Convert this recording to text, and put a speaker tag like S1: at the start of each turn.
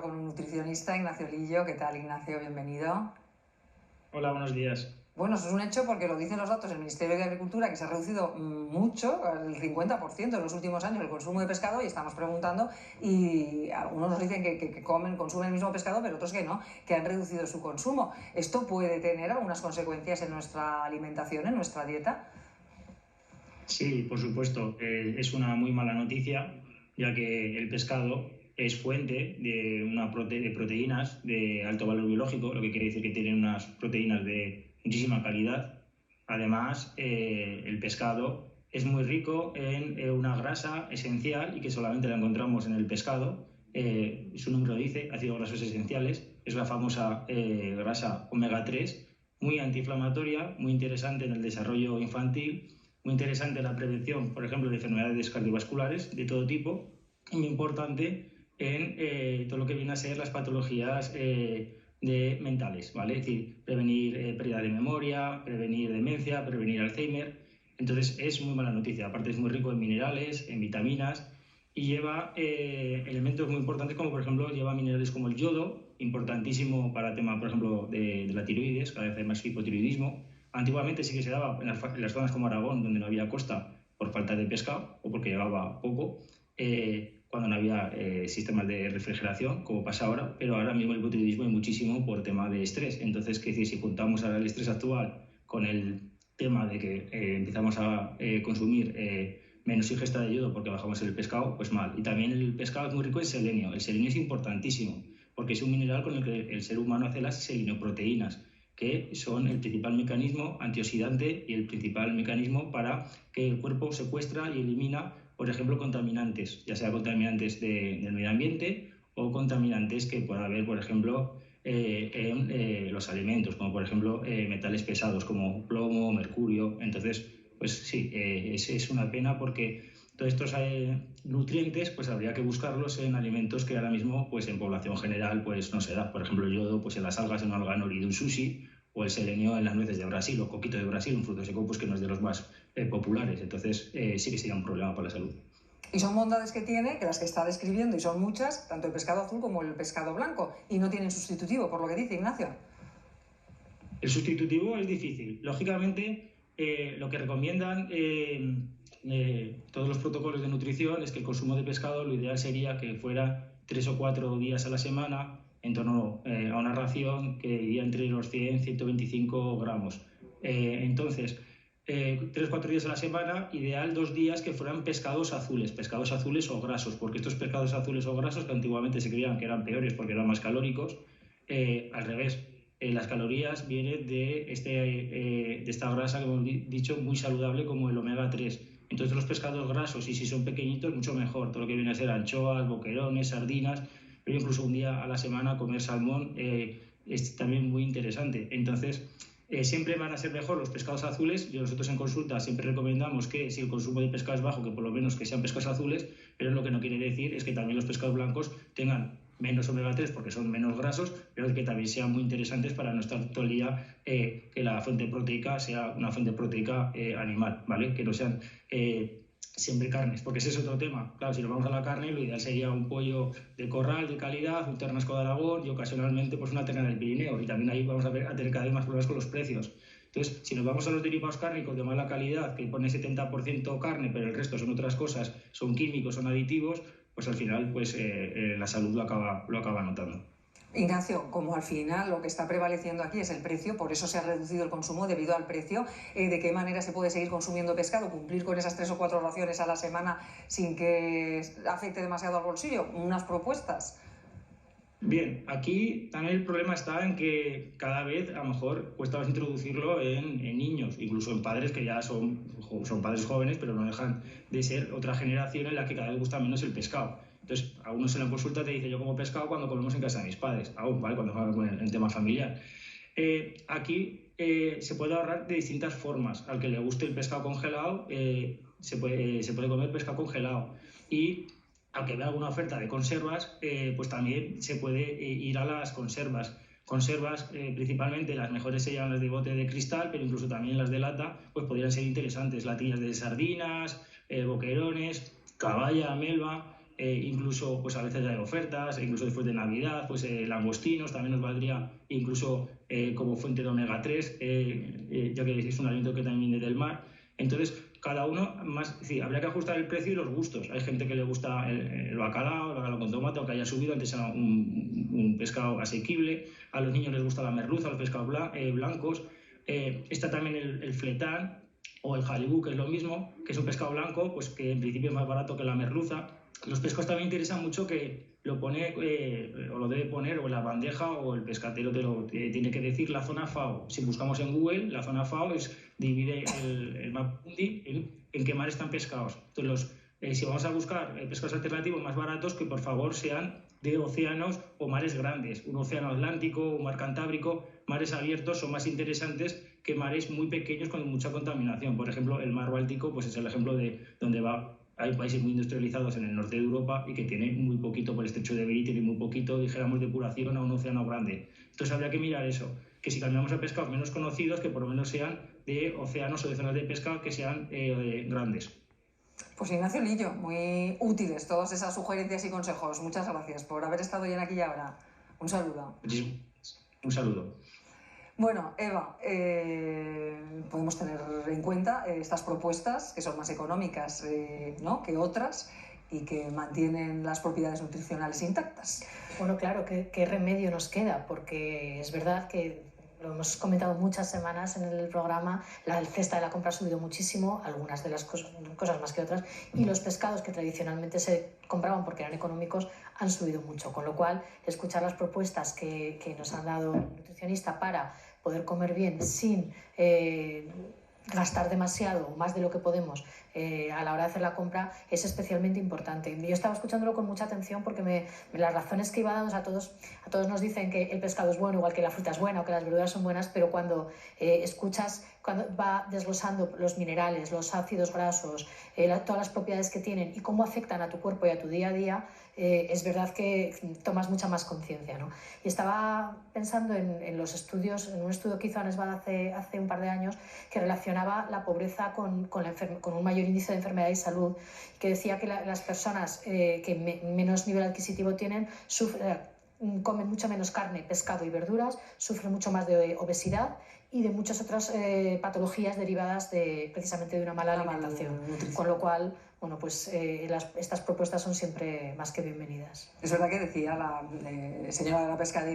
S1: Con un nutricionista, Ignacio Lillo. ¿Qué tal, Ignacio? Bienvenido.
S2: Hola, buenos días.
S1: Bueno, eso es un hecho porque lo dicen los datos del Ministerio de Agricultura, que se ha reducido mucho, el 50% en los últimos años, el consumo de pescado, y estamos preguntando, y algunos nos dicen que consumen el mismo pescado, pero otros que no, que han reducido su consumo. ¿Esto puede tener algunas consecuencias en nuestra alimentación, en nuestra dieta?
S2: Sí, por supuesto, es una muy mala noticia, ya que el pescado es fuente de proteínas de alto valor biológico, lo que quiere decir que tienen unas proteínas de muchísima calidad. Además, el pescado es muy rico en una grasa esencial y que solamente la encontramos en el pescado. Su nombre lo dice, ácidos grasos esenciales, es la famosa grasa omega 3, muy antiinflamatoria, muy interesante en el desarrollo infantil, muy interesante en la prevención, por ejemplo, de enfermedades cardiovasculares de todo tipo, y muy importante en todo lo que viene a ser las patologías mentales, ¿vale? Es decir, prevenir pérdida de memoria, prevenir demencia, prevenir Alzheimer. Entonces es muy mala noticia. Aparte es muy rico en minerales, en vitaminas, y lleva elementos muy importantes como, por ejemplo, lleva minerales como el yodo, importantísimo para el tema, por ejemplo, de la tiroides. Cada vez hay más hipotiroidismo. Antiguamente sí que se daba en las zonas como Aragón, donde no había costa por falta de pescado o porque llegaba poco, cuando no había sistemas de refrigeración, como pasa ahora, pero ahora mismo el hipotiroidismo hay muchísimo por tema de estrés. Entonces, ¿qué decir? Si juntamos ahora el estrés actual con el tema de que empezamos a consumir menos ingesta de yodo porque bajamos el pescado, pues mal. Y también el pescado es muy rico en selenio. El selenio es importantísimo porque es un mineral con el que el ser humano hace las selenoproteínas, que son el principal mecanismo antioxidante y el principal mecanismo para que el cuerpo secuestra y elimina, por ejemplo, contaminantes, ya sea contaminantes del medio ambiente o contaminantes que pueda haber, por ejemplo, en los alimentos, como por ejemplo metales pesados como plomo, mercurio. Entonces, pues sí, es una pena porque todos estos nutrientes pues habría que buscarlos en alimentos que ahora mismo pues en población general pues no se da. Por ejemplo, el yodo pues en las algas, en un alga nori de un sushi, o el selenio en las nueces de Brasil o coquito de Brasil, un fruto seco pues que no es de los más populares. Entonces sí que sería un problema para la salud.
S1: Y son bondades que tiene, que las que está describiendo, y son muchas, tanto el pescado azul como el pescado blanco, y no tienen sustitutivo, por lo que dice Ignacio.
S2: El sustitutivo es difícil. Lógicamente, lo que recomiendan todos los protocolos de nutrición es que el consumo de pescado lo ideal sería que fuera 3 o 4 días a la semana en torno a una ración que iría entre los 100 y 125 gramos. Entonces, 3 o 4 días a la semana, ideal 2 días que fueran pescados azules o grasos, porque estos pescados azules o grasos que antiguamente se creían que eran peores porque eran más calóricos, al revés, las calorías vienen de esta grasa que hemos dicho muy saludable como el omega 3. Entonces los pescados grasos, y si son pequeñitos, mucho mejor. Todo lo que viene a ser anchoas, boquerones, sardinas, pero incluso un día a la semana comer salmón es también muy interesante. Entonces siempre van a ser mejor los pescados azules. Nosotros en consulta siempre recomendamos que si el consumo de pescado es bajo, que por lo menos que sean pescados azules, pero lo que no quiere decir es que también los pescados blancos tengan menos omega 3 porque son menos grasos, pero que también sean muy interesantes para no estar todo el día que la fuente proteica sea una fuente proteica animal, ¿vale? Que no sean siempre carnes, porque ese es otro tema. Claro, si nos vamos a la carne, lo ideal sería un pollo de corral de calidad, un ternasco de Aragón y ocasionalmente pues una ternera del Pirineo, y también ahí vamos a tener cada vez más problemas con los precios. Entonces, si nos vamos a los derivados cárnicos de mala calidad, que pone 70% carne, pero el resto son otras cosas, son químicos, son aditivos, pues al final pues la salud lo acaba notando.
S1: Ignacio, como al final lo que está prevaleciendo aquí es el precio, por eso se ha reducido el consumo debido al precio, ¿de qué manera se puede seguir consumiendo pescado? ¿Cumplir con esas 3 o 4 raciones a la semana sin que afecte demasiado al bolsillo? Unas propuestas.
S2: Bien, aquí también el problema está en que cada vez a lo mejor cuesta más introducirlo en niños, incluso en padres que ya son padres jóvenes, pero no dejan de ser otra generación en la que cada vez gusta menos el pescado. Entonces, a unos en la consulta te dice, yo como pescado cuando comemos en casa de mis padres, aún, ¿vale? Cuando vamos con el tema familiar. Aquí se puede ahorrar de distintas formas. Al que le guste el pescado congelado, se puede comer pescado congelado. Y aunque vea alguna oferta de conservas, pues también se puede ir a las conservas. Conservas, principalmente las mejores serían las de bote de cristal, pero incluso también las de lata, pues podrían ser interesantes. Latillas de sardinas, boquerones, caballa, melva. incluso pues a veces hay ofertas, incluso después de Navidad, pues langostinos también nos valdría, incluso como fuente de omega 3, ya que es un alimento que también viene del mar. Entonces, cada uno más, sí, habría que ajustar el precio y los gustos. Hay gente que le gusta el bacalao con tomate, aunque haya subido, antes era un pescado asequible. A los niños les gusta la merluza, los pescados blancos. Está también el fletán o el jalibú, que es lo mismo, que es un pescado blanco, pues que en principio es más barato que la merluza. Los pescados también interesan mucho que lo pone o lo debe poner o en la bandeja o el pescatero te lo tiene que decir la zona FAO. Si buscamos en Google, la zona FAO divide el mapa mundi en qué mar están pescados. Entonces, si vamos a buscar pescados alternativos más baratos, que por favor sean de océanos o mares grandes. Un océano Atlántico, un mar Cantábrico, mares abiertos son más interesantes que mares muy pequeños con mucha contaminación. Por ejemplo, el mar Báltico pues es el ejemplo de donde va. Hay países muy industrializados en el norte de Europa y que tienen muy poquito, por el estrecho de Bering, tienen muy poquito, dijéramos, depuración a un océano grande. Entonces habría que mirar eso, que si cambiamos a pescados menos conocidos, que por lo menos sean de océanos o de zonas de pesca que sean grandes.
S1: Pues Ignacio Lillo, muy útiles todas esas sugerencias y consejos. Muchas gracias por haber estado hoy en Aquí y Ahora. Un saludo.
S2: Un saludo.
S1: Bueno, Eva, podemos tener en cuenta estas propuestas que son más económicas ¿no? que otras y que mantienen las propiedades nutricionales intactas.
S3: Bueno, claro, ¿qué remedio nos queda? Porque es verdad que lo hemos comentado muchas semanas en el programa, la cesta de la compra ha subido muchísimo, algunas de las cosas más que otras, y los pescados que tradicionalmente se compraban porque eran económicos han subido mucho, con lo cual escuchar las propuestas que nos han dado el nutricionista para poder comer bien sin gastar demasiado o más de lo que podemos a la hora de hacer la compra es especialmente importante. Yo estaba escuchándolo con mucha atención porque las razones que iba dando a todos nos dicen que el pescado es bueno, igual que la fruta es buena o que las verduras son buenas, pero cuando escuchas, cuando va desglosando los minerales, los ácidos grasos, todas las propiedades que tienen y cómo afectan a tu cuerpo y a tu día a día, es verdad que tomas mucha más conciencia, ¿no? Y estaba pensando en los estudios, en un estudio que hizo Anesbad hace un par de años que relacionaba la pobreza con un mayor índice de enfermedad y salud, que decía que las personas que menos nivel adquisitivo tienen comen mucho menos carne, pescado y verduras, sufren mucho más de obesidad y de muchas otras patologías derivadas precisamente de una mala alimentación. Con lo cual, bueno, pues estas propuestas son siempre más que bienvenidas.
S1: Es verdad que decía la señora de la pescadería